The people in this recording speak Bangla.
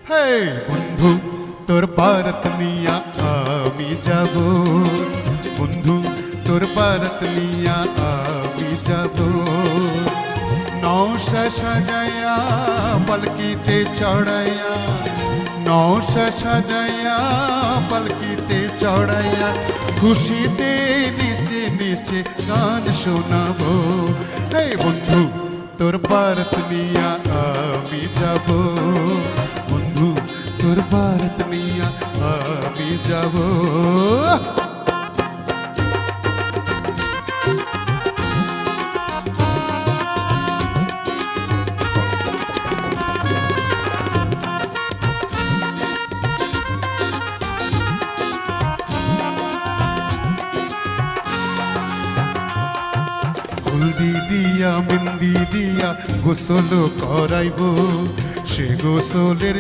হে বন্ধু তোর ভারত নিয়া আমি যাব, বন্ধু তোর ভারত নিয়া আমি যাব। নৌশা সাজায়া পালকিতে চড়াইয়া, নৌশা সাজায়া পালকিতে চড়াইয়া, খুশিতে নিচে নিচে গান শোনাবো। হে বন্ধু তোর ভারত নিয়া আমি যাব, বন্ধু তোর ভারত নিয়া আমি যাব। হলদি দিয়া মেহেন্দি দিয়া গোসল করাইব, সে গোসলের